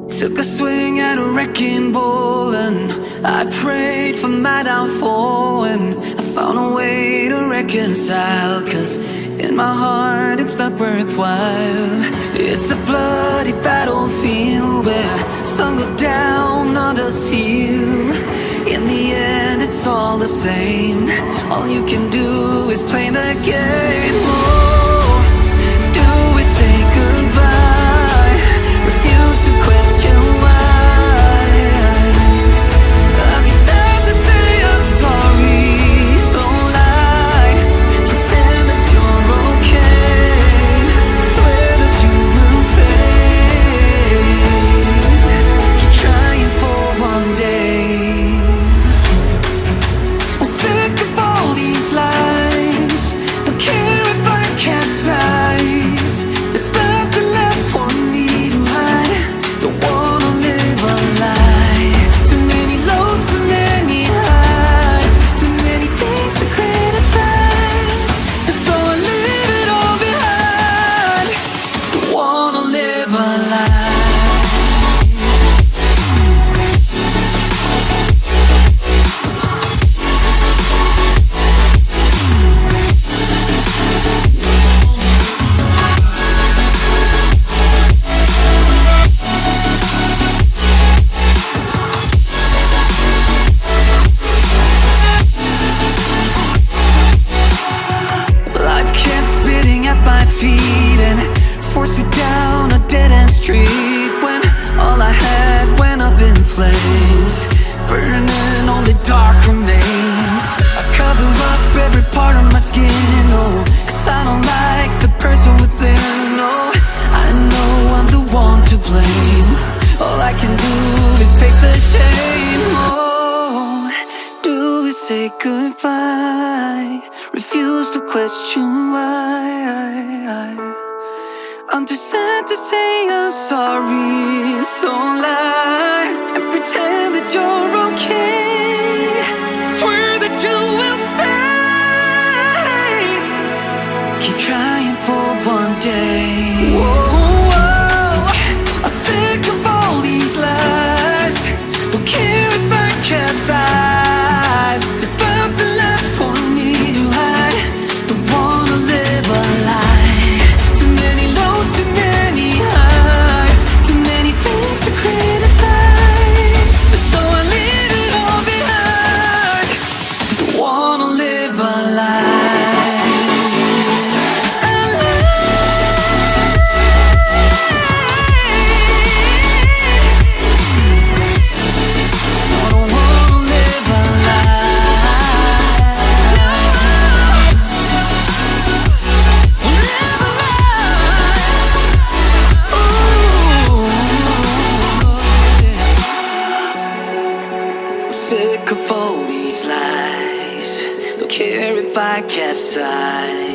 Took a swing at a wrecking ball and I prayed for my downfall, and I found a way to reconcile, 'cause in my heart it's not worthwhile. It's a bloody battlefield where some go down, others heal. In the end it's all the same. All you can do is play the game. Oh, do we say goodbye? Refuse to question why. I'm sad to say I'm sorry, so lie. Pretend that you're okay. Swear that you will stay. Keep trying for one day. I'm sick of all these lies. Don't care if I capsize. There's nothing left for me to hide. Don't wanna live a lie. Too many lows, too many highs. Too many things to criticize. And so I leave it all behind. Don't wanna live a lie. Life kept spitting at my feet and forced me down a dead-end street, when all I had went up in flames, burning only dark remains. I cover up every part of my skin, oh, 'cause I don't like the person within. Oh, I know I'm the one to blame. All I can do is take the shame. Oh, do we say goodbye? Refuse to question why. I'm too sad to say I'm sorry, so lie and pretend that you're okay. Swear that you will stay. Keep trying for one day. Whoa, I'm sick of all these lies. Don't care if I capsize. There's nothing left for me to hide. Don't wanna live a lie. Too many lows, too many highs. Too many things to criticize. So I leave it all behind. Don't wanna live a lie. A lie. I don't wanna live a lie. Live a lie. Ooh, I'm sick of all these lies. Don't care if I capsize.